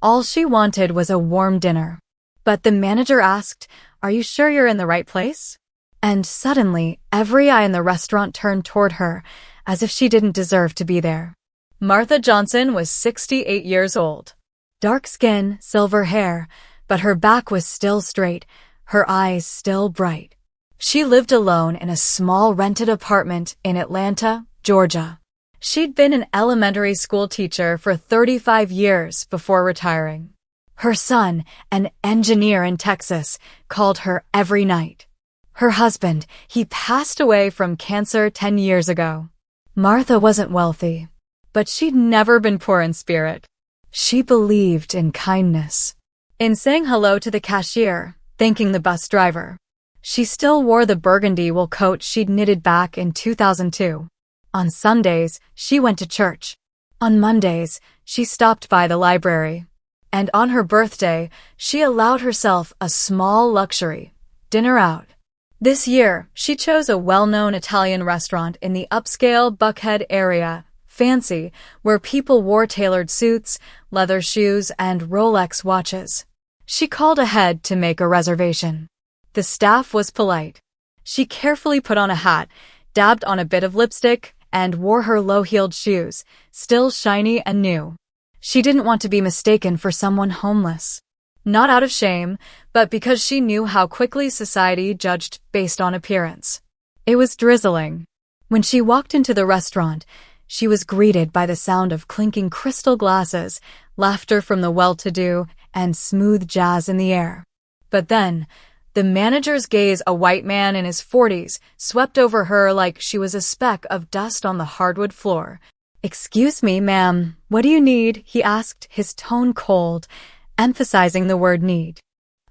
All she wanted was a warm dinner. But the manager asked, "Are you sure you're in the right place?" And suddenly, every eye in the restaurant turned toward her, as if she didn't deserve to be there. Martha Johnson was 68 years old. Dark skin, silver hair, but her back was still straight, her eyes still bright. She lived alone in a small rented apartment in Atlanta, Georgia. She'd been an elementary school teacher for 35 years before retiring. Her son, an engineer in Texas, called her every night. Her husband, he passed away from cancer 10 years ago. Martha wasn't wealthy, but she'd never been poor in spirit. She believed in kindness. In saying hello to the cashier, thanking the bus driver. She still wore the burgundy wool coat she'd knitted back in 2002. On Sundays, she went to church. On Mondays, she stopped by the library. And on her birthday, she allowed herself a small luxury, dinner out. This year, she chose a well-known Italian restaurant in the upscale Buckhead area, fancy, where people wore tailored suits, leather shoes, and Rolex watches. She called ahead to make a reservation. The staff was polite. She carefully put on a hat, dabbed on a bit of lipstick, and wore her low-heeled shoes, still shiny and new. She didn't want to be mistaken for someone homeless. Not out of shame, but because she knew how quickly society judged based on appearance. It was drizzling. When she walked into the restaurant, she was greeted by the sound of clinking crystal glasses, laughter from the well-to-do, and smooth jazz in the air. But then, the manager's gaze, a white man in his 40s, swept over her like she was a speck of dust on the hardwood floor. "Excuse me, ma'am, what do you need?" he asked, his tone cold, emphasizing the word need.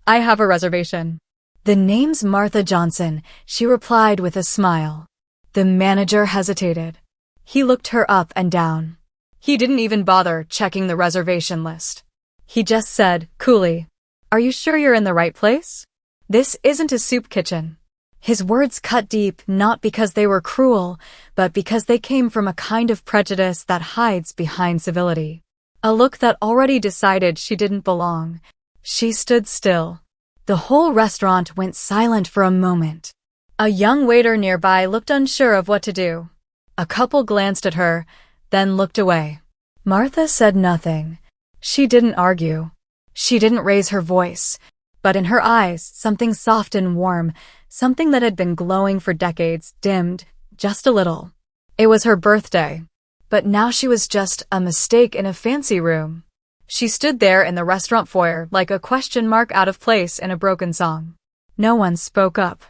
"I have a reservation." "The name's Martha Johnson," she replied with a smile. The manager hesitated. He looked her up and down. He didn't even bother checking the reservation list. He just said, coolly, "Are you sure you're in the right place? This isn't a soup kitchen." His words cut deep, not because they were cruel, but because they came from a kind of prejudice that hides behind civility. A look that already decided she didn't belong. She stood still. The whole restaurant went silent for a moment. A young waiter nearby looked unsure of what to do. A couple glanced at her, then looked away. Martha said nothing. She didn't argue. She didn't raise her voice. But in her eyes, something soft and warm, something that had been glowing for decades, dimmed, just a little. It was her birthday. But now she was just a mistake in a fancy room. She stood there in the restaurant foyer like a question mark out of place in a broken song. No one spoke up.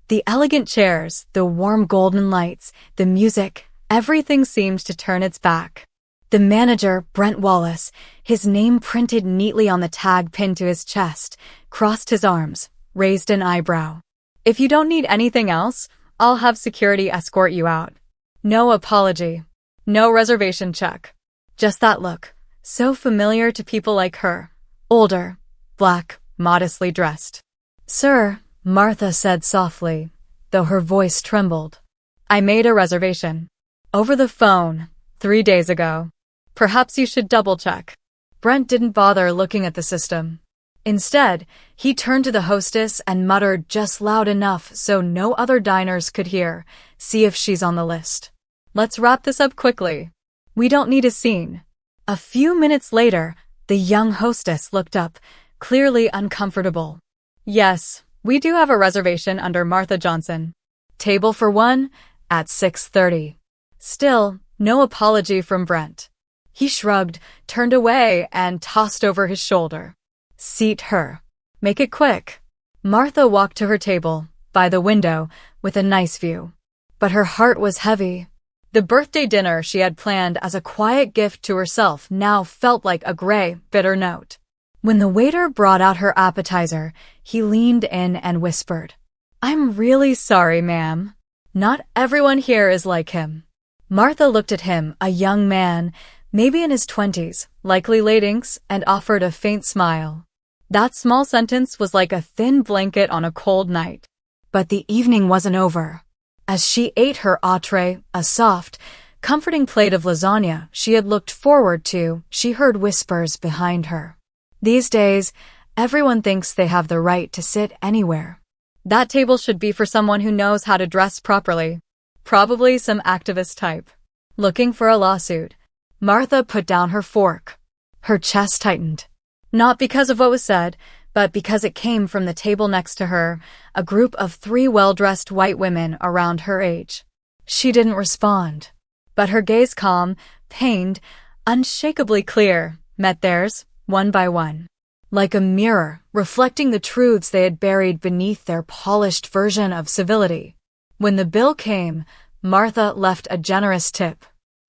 The elegant chairs, the warm golden lights, the music, everything seemed to turn its back. The manager, Brent Wallace, his name printed neatly on the tag pinned to his chest, crossed his arms, raised an eyebrow. "If you don't need anything else, I'll have security escort you out." No apology. No reservation check. Just that look, so familiar to people like her. Older, black, modestly dressed. "Sir," Martha said softly, though her voice trembled. "I made a reservation. Over the phone, 3 days ago. Perhaps you should double-check." Brent didn't bother looking at the system. Instead, he turned to the hostess and muttered just loud enough so no other diners could hear, "See if she's on the list. Let's wrap this up quickly. We don't need a scene." A few minutes later, the young hostess looked up, clearly uncomfortable. "Yes, we do have a reservation under Martha Johnson. Table for one, at 6:30. Still, no apology from Brent. He shrugged, turned away, and tossed over his shoulder. "Seat her. Make it quick." Martha walked to her table, by the window, with a nice view. But her heart was heavy. The birthday dinner she had planned as a quiet gift to herself now felt like a gray, bitter note. When the waiter brought out her appetizer, he leaned in and whispered, "I'm really sorry, ma'am. Not everyone here is like him." Martha looked at him, a young man, maybe in his 20s, likely late inks, and offered a faint smile. That small sentence was like a thin blanket on a cold night. But the evening wasn't over. As she ate her entree, a soft, comforting plate of lasagna she had looked forward to, she heard whispers behind her. These days, everyone thinks they have the right to sit anywhere. That table should be for someone who knows how to dress properly. Probably some activist type. Looking for a lawsuit. Martha put down her fork. Her chest tightened. Not because of what was said, but because it came from the table next to her, a group of 3 well-dressed white women around her age. She didn't respond. But her gaze, calm, pained, unshakably clear, met theirs, one by one. Like a mirror, reflecting the truths they had buried beneath their polished version of civility. When the bill came, Martha left a generous tip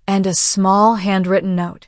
and a small handwritten note.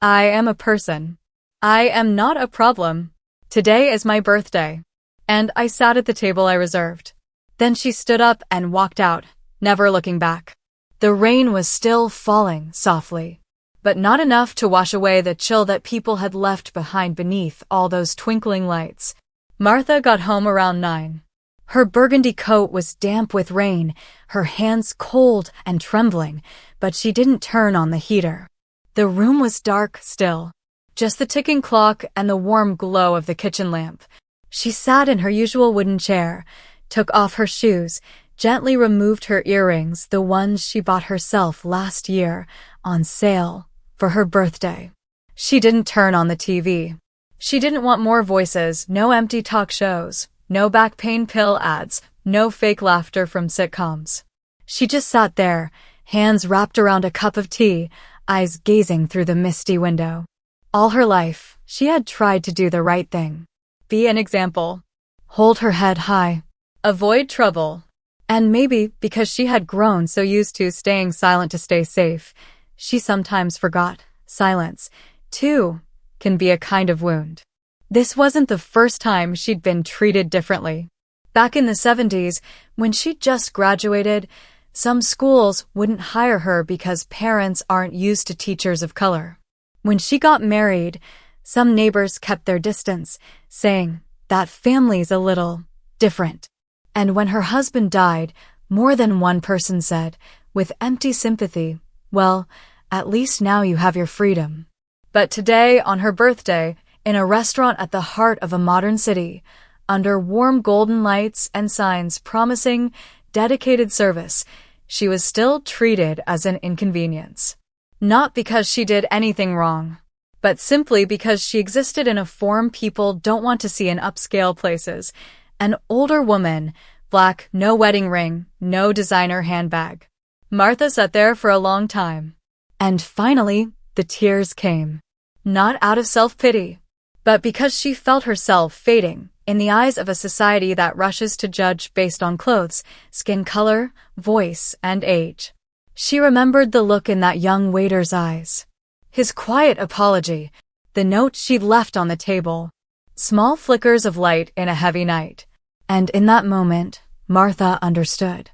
I am a person. I am not a problem. Today is my birthday. And I sat at the table I reserved. Then she stood up and walked out, never looking back. The rain was still falling softly, but not enough to wash away the chill that people had left behind beneath all those twinkling lights. Martha got home around 9. Her burgundy coat was damp with rain, her hands cold and trembling, but she didn't turn on the heater. The room was dark still, just the ticking clock and the warm glow of the kitchen lamp. She sat in her usual wooden chair, took off her shoes, gently removed her earrings, the ones she bought herself last year, on sale, for her birthday. She didn't turn on the TV. She didn't want more voices, no empty talk shows, no back pain pill ads, no fake laughter from sitcoms. She just sat there, hands wrapped around a cup of tea, eyes gazing through the misty window. All her life, she had tried to do the right thing. Be an example. Hold her head high. Avoid trouble. And maybe because she had grown so used to staying silent to stay safe, she sometimes forgot silence, too, can be a kind of wound. This wasn't the first time she'd been treated differently. Back in the 70s, when she'd just graduated, some schools wouldn't hire her because parents aren't used to teachers of color. When she got married, some neighbors kept their distance, saying, that family's a little different. And when her husband died, more than one person said, with empty sympathy, well, at least now you have your freedom. But today, on her birthday, in a restaurant at the heart of a modern city, under warm golden lights and signs promising dedicated service, she was still treated as an inconvenience. Not because she did anything wrong, but simply because she existed in a form people don't want to see in upscale places. An older woman, black, no wedding ring, no designer handbag. Martha sat there for a long time. And finally, the tears came. Not out of self-pity, but because she felt herself fading in the eyes of a society that rushes to judge based on clothes, skin color, voice, and age. She remembered the look in that young waiter's eyes. His quiet apology, the note she'd left on the table. Small flickers of light in a heavy night. And in that moment, Martha understood.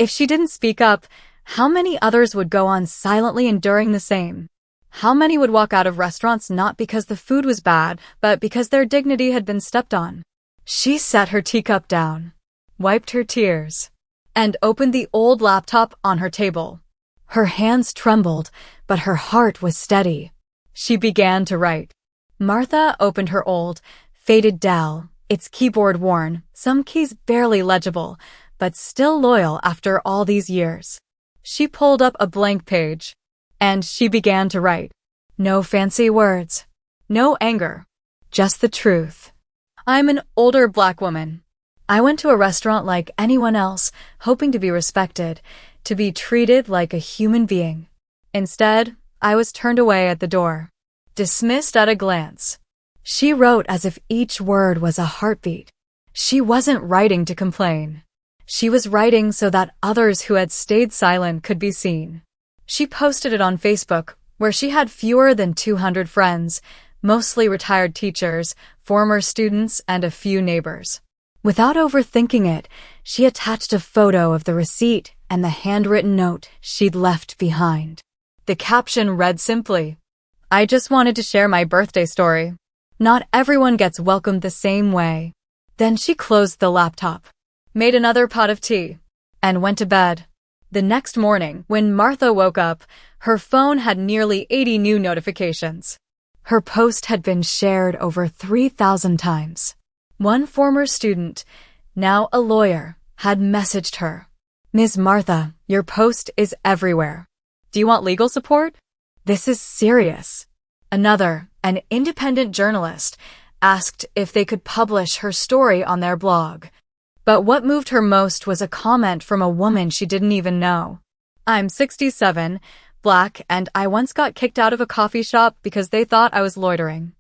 If she didn't speak up, how many others would go on silently enduring the same? How many would walk out of restaurants not because the food was bad, but because their dignity had been stepped on? She set her teacup down, wiped her tears, and opened the old laptop on her table. Her hands trembled, but her heart was steady. She began to write. Martha opened her old, faded Dell, its keyboard worn, some keys barely legible, but still loyal after all these years. She pulled up a blank page, and she began to write. No fancy words, no anger, just the truth. I'm an older black woman. I went to a restaurant like anyone else, hoping to be respected, to be treated like a human being. Instead, I was turned away at the door, dismissed at a glance. She wrote as if each word was a heartbeat. She wasn't writing to complain. She was writing so that others who had stayed silent could be seen. She posted it on Facebook, where she had fewer than 200 friends, mostly retired teachers, former students, and a few neighbors. Without overthinking it, she attached a photo of the receipt and the handwritten note she'd left behind. The caption read simply, I just wanted to share my birthday story. Not everyone gets welcomed the same way. Then she closed the laptop, made another pot of tea, and went to bed. The next morning, when Martha woke up, her phone had nearly 80 new notifications. Her post had been shared over 3,000 times. One former student, now a lawyer, had messaged her. Ms. Martha, your post is everywhere. Do you want legal support? This is serious. Another, an independent journalist, asked if they could publish her story on their blog. But what moved her most was a comment from a woman she didn't even know. I'm 67, Black, and I once got kicked out of a coffee shop because they thought I was loitering.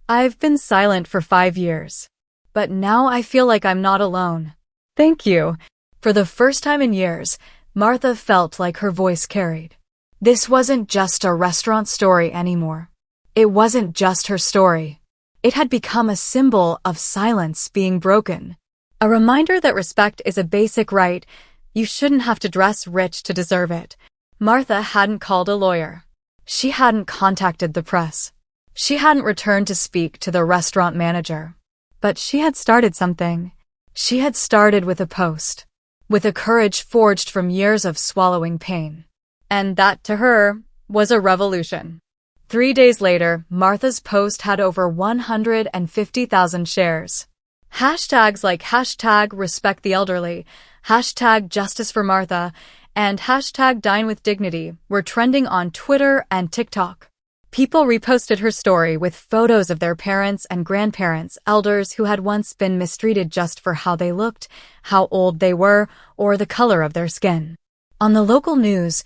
I've been silent for 5 years. But now I feel like I'm not alone. Thank you. For the first time in years, Martha felt like her voice carried. This wasn't just a restaurant story anymore. It wasn't just her story. It had become a symbol of silence being broken. A reminder that respect is a basic right. You shouldn't have to dress rich to deserve it. Martha hadn't called a lawyer. She hadn't contacted the press. She hadn't returned to speak to the restaurant manager. But she had started something. She had started with a post. With a courage forged from years of swallowing pain. And that, to her, was a revolution. 3 days later, Martha's post had over 150,000 shares. Hashtags like #RespectTheElderly, #JusticeForMartha, and #DineWithDignity were trending on Twitter and TikTok. People reposted her story with photos of their parents and grandparents, elders who had once been mistreated just for how they looked, how old they were, or the color of their skin. On the local news,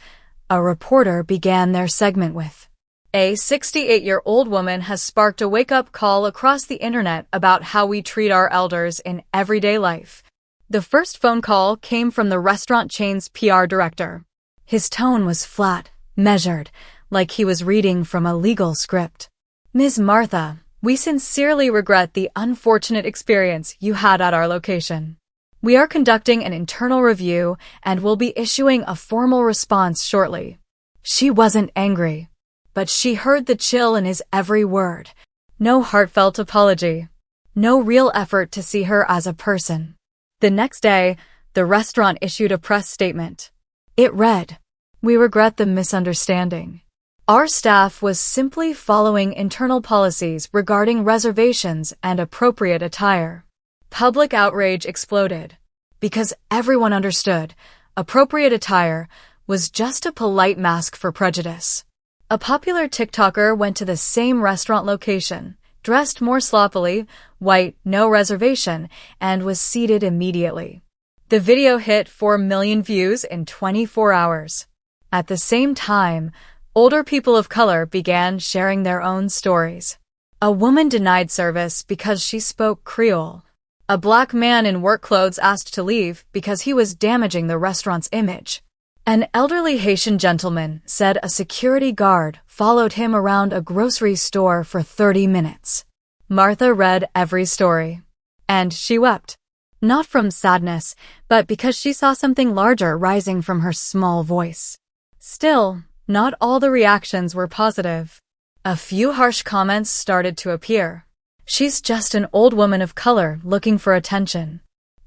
a reporter began their segment with, "A 68-year-old woman has sparked a wake-up call across the internet about how we treat our elders in everyday life." The first phone call came from the restaurant chain's PR director. His tone was flat, measured, like he was reading from a legal script. "Ms. Martha, we sincerely regret the unfortunate experience you had at our location. We are conducting an internal review and will be issuing a formal response shortly." She wasn't angry, but she heard the chill in his every word. No heartfelt apology. No real effort to see her as a person. The next day, the restaurant issued a press statement. It read, "We regret the misunderstanding. Our staff was simply following internal policies regarding reservations and appropriate attire." Public outrage exploded. Because everyone understood, appropriate attire was just a polite mask for prejudice. A popular TikToker went to the same restaurant location, dressed more sloppily, white, no reservation, and was seated immediately. The video hit 4 million views in 24 hours. At the same time, older people of color began sharing their own stories. A woman denied service because she spoke Creole. A Black man in work clothes asked to leave because he was damaging the restaurant's image. An elderly Haitian gentleman said a security guard followed him around a grocery store for 30 minutes. Martha read every story. And she wept. Not from sadness, but because she saw something larger rising from her small voice. Still, not all the reactions were positive. A few harsh comments started to appear. "She's just an old woman of color looking for attention.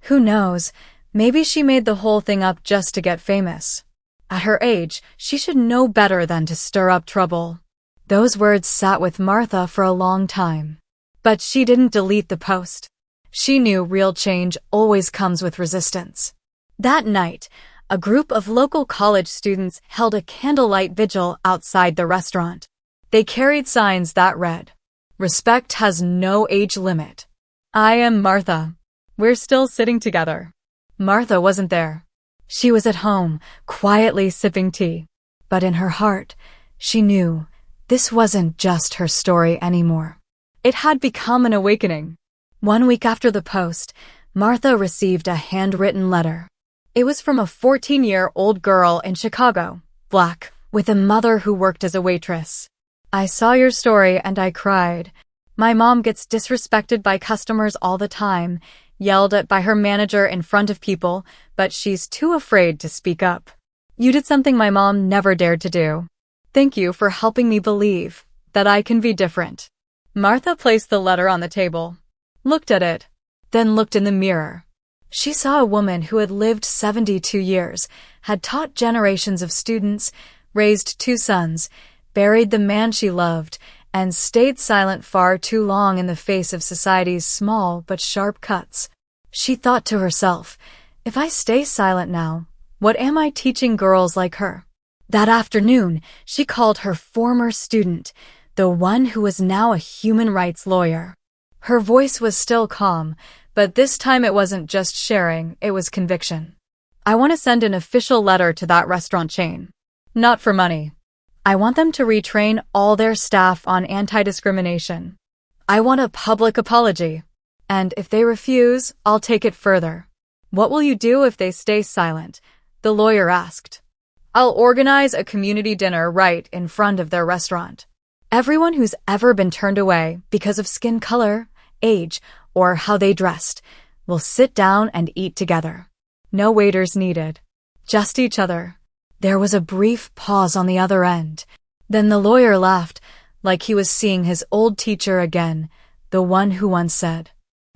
Who knows, maybe she made the whole thing up just to get famous. At her age, she should know better than to stir up trouble." Those words sat with Martha for a long time. But she didn't delete the post. She knew real change always comes with resistance. That night, a group of local college students held a candlelight vigil outside the restaurant. They carried signs that read, "Respect has no age limit. I am Martha. We're still sitting together." Martha wasn't there. She was at home, quietly sipping tea. But in her heart, she knew this wasn't just her story anymore. It had become an awakening. 1 week after the post, Martha received a handwritten letter. It was from a 14-year-old girl in Chicago, Black, with a mother who worked as a waitress. "I saw your story and I cried. My mom gets disrespected by customers all the time, yelled at by her manager in front of people, but she's too afraid to speak up. You did something my mom never dared to do. Thank you for helping me believe that I can be different." Martha placed the letter on the table, looked at it, then looked in the mirror. She saw a woman who had lived 72 years, had taught generations of students, raised 2 sons, buried the man she loved, and stayed silent far too long in the face of society's small but sharp cuts. She thought to herself, if I stay silent now, what am I teaching girls like her? That afternoon, she called her former student, the one who was now a human rights lawyer. Her voice was still calm, but this time it wasn't just sharing, it was conviction. I want to send an official letter to that restaurant chain. Not for money. I want them to retrain all their staff on anti-discrimination. I want a public apology. And if they refuse, I'll take it further. What will you do if they stay silent? The lawyer asked. I'll organize a community dinner right in front of their restaurant. Everyone who's ever been turned away because of skin color, age, or how they dressed will sit down and eat together. No waiters needed. Just each other. There was a brief pause on the other end. Then the lawyer laughed, like he was seeing his old teacher again, the one who once said,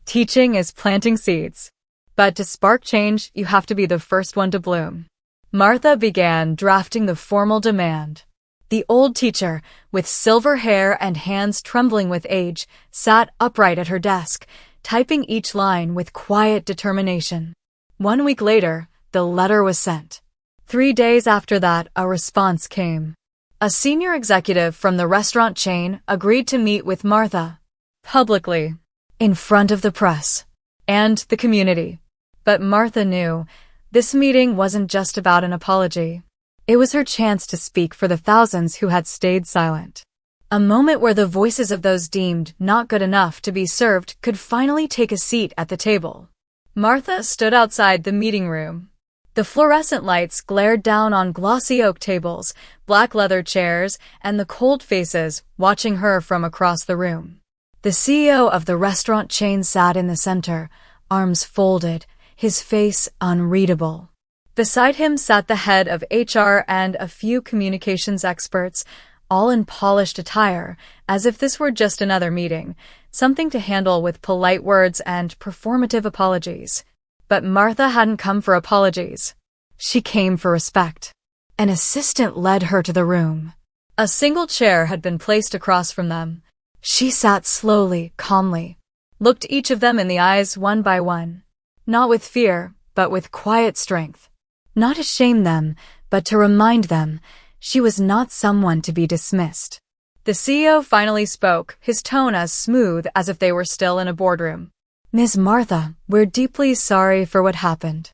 teaching is planting seeds. But to spark change, you have to be the first one to bloom. Martha began drafting the formal demand. The old teacher, with silver hair and hands trembling with age, sat upright at her desk, typing each line with quiet determination. 1 week later, the letter was sent. 3 days after that, a response came. A senior executive from the restaurant chain agreed to meet with Martha, publicly, in front of the press, and the community. But Martha knew, this meeting wasn't just about an apology. It was her chance to speak for the thousands who had stayed silent. A moment where the voices of those deemed not good enough to be served could finally take a seat at the table. Martha stood outside the meeting room. The fluorescent lights glared down on glossy oak tables, black leather chairs, and the cold faces watching her from across the room. The CEO of the restaurant chain sat in the center, arms folded, his face unreadable. Beside him sat the head of HR and a few communications experts, all in polished attire, as if this were just another meeting, something to handle with polite words and performative apologies. But Martha hadn't come for apologies. She came for respect. An assistant led her to the room. A single chair had been placed across from them. She sat slowly, calmly, looked each of them in the eyes one by one, not with fear, but with quiet strength. Not to shame them, but to remind them she was not someone to be dismissed. The CEO finally spoke, his tone as smooth as if they were still in a boardroom. Ms. Martha, we're deeply sorry for what happened.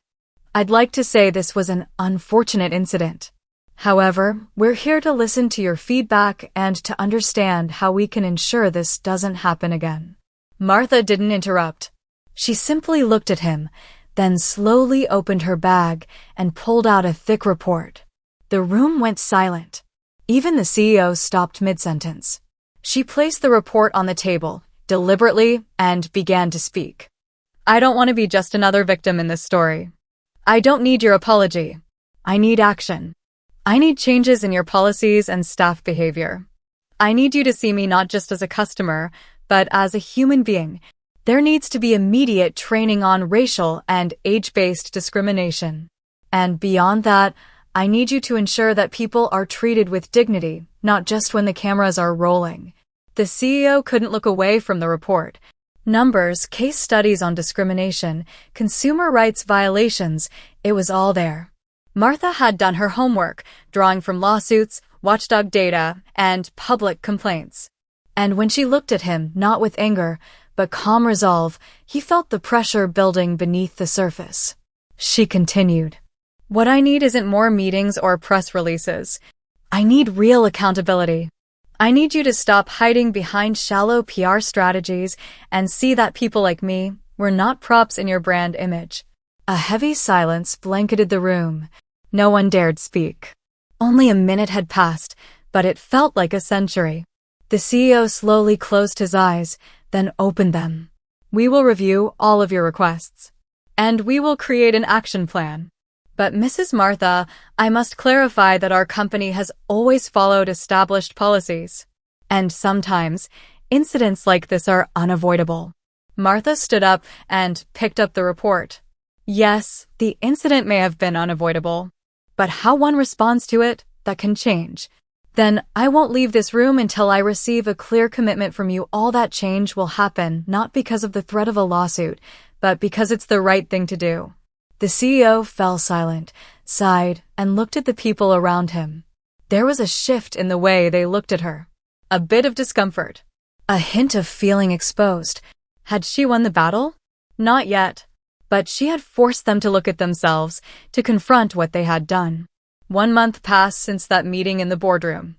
I'd like to say this was an unfortunate incident. However, we're here to listen to your feedback and to understand how we can ensure this doesn't happen again. Martha didn't interrupt. She simply looked at him, then slowly opened her bag and pulled out a thick report. The room went silent. Even the CEO stopped mid-sentence. She placed the report on the table, deliberately, and began to speak. I don't want to be just another victim in this story. I don't need your apology. I need action. I need changes in your policies and staff behavior. I need you to see me not just as a customer, but as a human being. There needs to be immediate training on racial and age-based discrimination. And beyond that, I need you to ensure that people are treated with dignity, not just when the cameras are rolling. The CEO couldn't look away from the report. Numbers, case studies on discrimination, consumer rights violations, it was all there. Martha had done her homework, drawing from lawsuits, watchdog data, and public complaints. And when she looked at him, not with anger, but calm resolve, he felt the pressure building beneath the surface. She continued. What I need isn't more meetings or press releases. I need real accountability. I need you to stop hiding behind shallow PR strategies and see that people like me, we're not props in your brand image. A heavy silence blanketed the room. No one dared speak. Only a minute had passed, but it felt like a century. The CEO slowly closed his eyes, then opened them. We will review all of your requests. And we will create an action plan. But Mrs. Martha, I must clarify that our company has always followed established policies. And sometimes, incidents like this are unavoidable. Martha stood up and picked up the report. Yes, the incident may have been unavoidable. But how one responds to it, that can change. Then I won't leave this room until I receive a clear commitment from you all that change will happen, not because of the threat of a lawsuit, but because it's the right thing to do. The CEO fell silent, sighed, and looked at the people around him. There was a shift in the way they looked at her. A bit of discomfort. A hint of feeling exposed. Had she won the battle? Not yet. But she had forced them to look at themselves, to confront what they had done. 1 month passed since that meeting in the boardroom.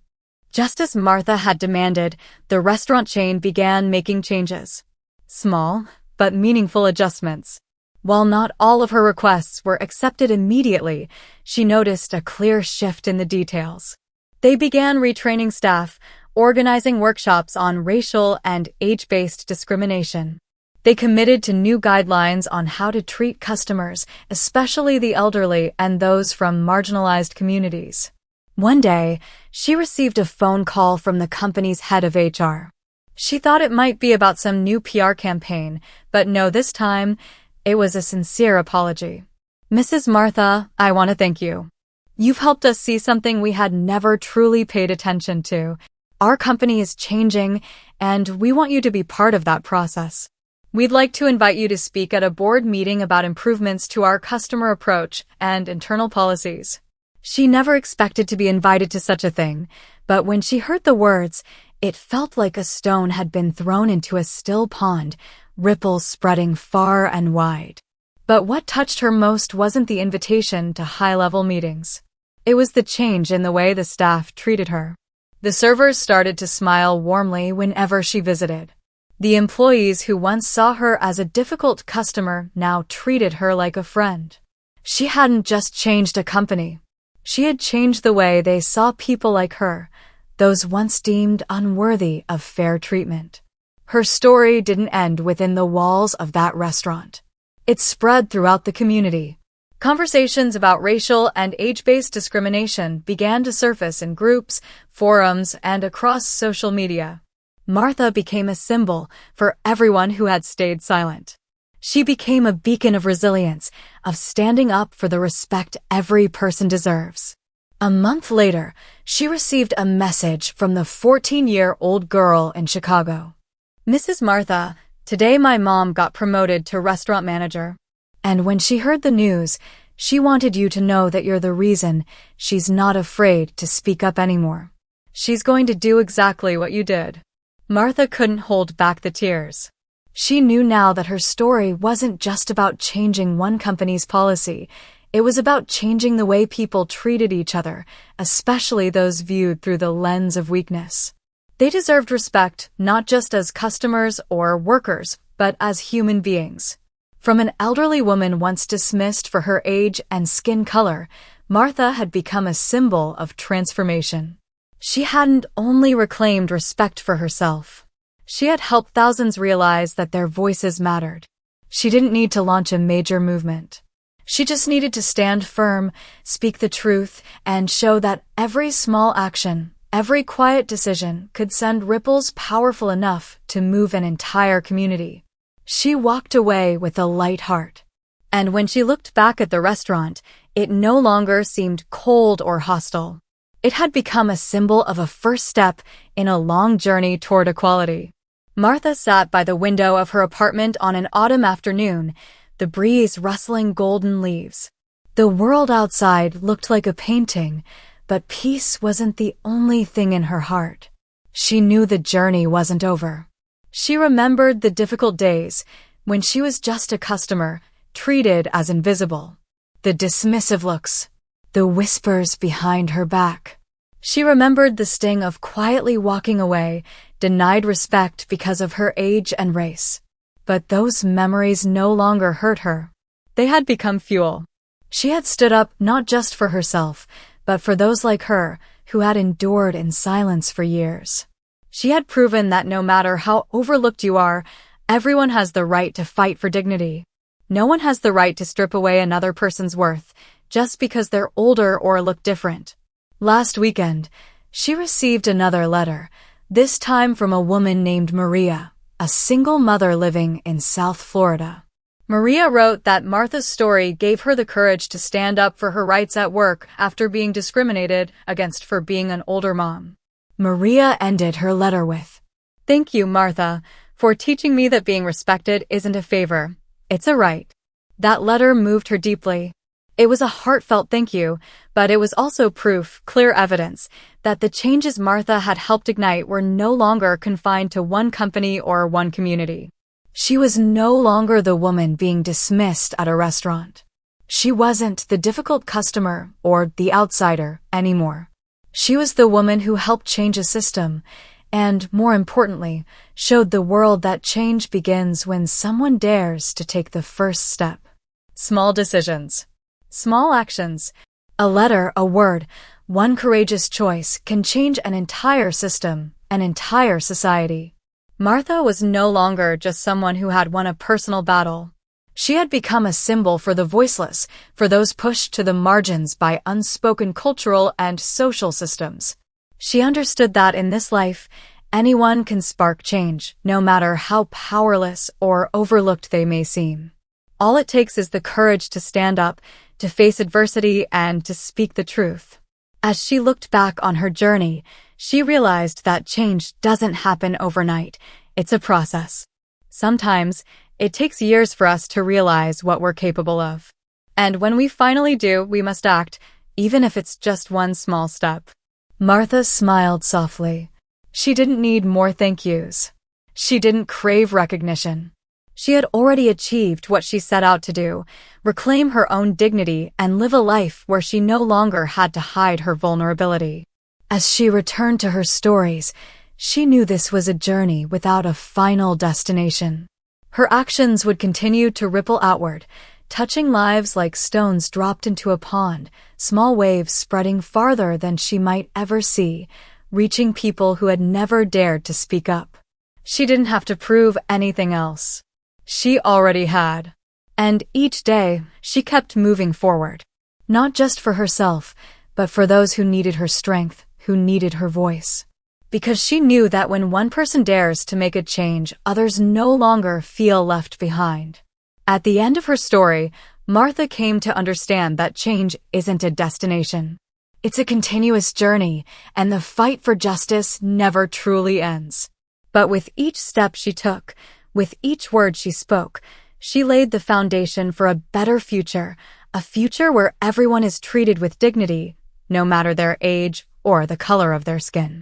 Just as Martha had demanded, the restaurant chain began making changes. Small, but meaningful adjustments. While not all of her requests were accepted immediately, she noticed a clear shift in the details. They began retraining staff, organizing workshops on racial and age-based discrimination. They committed to new guidelines on how to treat customers, especially the elderly and those from marginalized communities. One day, she received a phone call from the company's head of HR. She thought it might be about some new PR campaign, but no, this time, it was a sincere apology. Mrs. Martha, I want to thank you. You've helped us see something we had never truly paid attention to. Our company is changing, and we want you to be part of that process. We'd like to invite you to speak at a board meeting about improvements to our customer approach and internal policies. She never expected to be invited to such a thing, but when she heard the words, it felt like a stone had been thrown into a still pond, ripples spreading far and wide. But what touched her most wasn't the invitation to high-level meetings. It was the change in the way the staff treated her. The servers started to smile warmly whenever she visited. The employees who once saw her as a difficult customer now treated her like a friend. She hadn't just changed a company. She had changed the way they saw people like her, those once deemed unworthy of fair treatment. Her story didn't end within the walls of that restaurant. It spread throughout the community. Conversations about racial and age-based discrimination began to surface in groups, forums, and across social media. Martha became a symbol for everyone who had stayed silent. She became a beacon of resilience, of standing up for the respect every person deserves. A month later, she received a message from the 14-year-old girl in Chicago. Mrs. Martha, today my mom got promoted to restaurant manager. And when she heard the news, she wanted you to know that you're the reason she's not afraid to speak up anymore. She's going to do exactly what you did. Martha couldn't hold back the tears. She knew now that her story wasn't just about changing one company's policy. It was about changing the way people treated each other, especially those viewed through the lens of weakness. They deserved respect, not just as customers or workers, but as human beings. From an elderly woman once dismissed for her age and skin color, Martha had become a symbol of transformation. She hadn't only reclaimed respect for herself. She had helped thousands realize that their voices mattered. She didn't need to launch a major movement. She just needed to stand firm, speak the truth, and show that every small action, every quiet decision could send ripples powerful enough to move an entire community. She walked away with a light heart. And when she looked back at the restaurant, it no longer seemed cold or hostile. It had become a symbol of a first step in a long journey toward equality. Martha sat by the window of her apartment on an autumn afternoon, the breeze rustling golden leaves. The world outside looked like a painting, but peace wasn't the only thing in her heart. She knew the journey wasn't over. She remembered the difficult days when she was just a customer, treated as invisible. The dismissive looks, the whispers behind her back. She remembered the sting of quietly walking away, denied respect because of her age and race. But those memories no longer hurt her. They had become fuel. She had stood up not just for herself, but for those like her who had endured in silence for years. She had proven that no matter how overlooked you are, everyone has the right to fight for dignity. No one has the right to strip away another person's worth just because they're older or look different. Last weekend, she received another letter, this time from a woman named Maria, a single mother living in South Florida. Maria wrote that Martha's story gave her the courage to stand up for her rights at work after being discriminated against for being an older mom. Maria ended her letter with, "Thank you, Martha, for teaching me that being respected isn't a favor, it's a right." That letter moved her deeply. It was a heartfelt thank you, but it was also proof, clear evidence, that the changes Martha had helped ignite were no longer confined to one company or one community. She was no longer the woman being dismissed at a restaurant. She wasn't the difficult customer or the outsider anymore. She was the woman who helped change a system and, more importantly, showed the world that change begins when someone dares to take the first step. Small decisions. Small actions. A letter, a word, one courageous choice can change an entire system, an entire society. Martha was no longer just someone who had won a personal battle. She had become a symbol for the voiceless, for those pushed to the margins by unspoken cultural and social systems. She understood that in this life, anyone can spark change, no matter how powerless or overlooked they may seem. All it takes is the courage to stand up, to face adversity, and to speak the truth. As she looked back on her journey, she realized that change doesn't happen overnight. It's a process. Sometimes, it takes years for us to realize what we're capable of. And when we finally do, we must act, even if it's just one small step. Martha smiled softly. She didn't need more thank yous. She didn't crave recognition. She had already achieved what she set out to do, reclaim her own dignity and live a life where she no longer had to hide her vulnerability. As she returned to her stories, she knew this was a journey without a final destination. Her actions would continue to ripple outward, touching lives like stones dropped into a pond, small waves spreading farther than she might ever see, reaching people who had never dared to speak up. She didn't have to prove anything else. She already had. And each day, she kept moving forward. Not just for herself, but for those who needed her strength, who needed her voice. Because she knew that when one person dares to make a change, others no longer feel left behind. At the end of her story, Martha came to understand that change isn't a destination. It's a continuous journey, and the fight for justice never truly ends. But with each step she took, with each word she spoke, she laid the foundation for a better future, a future where everyone is treated with dignity, no matter their age or the color of their skin.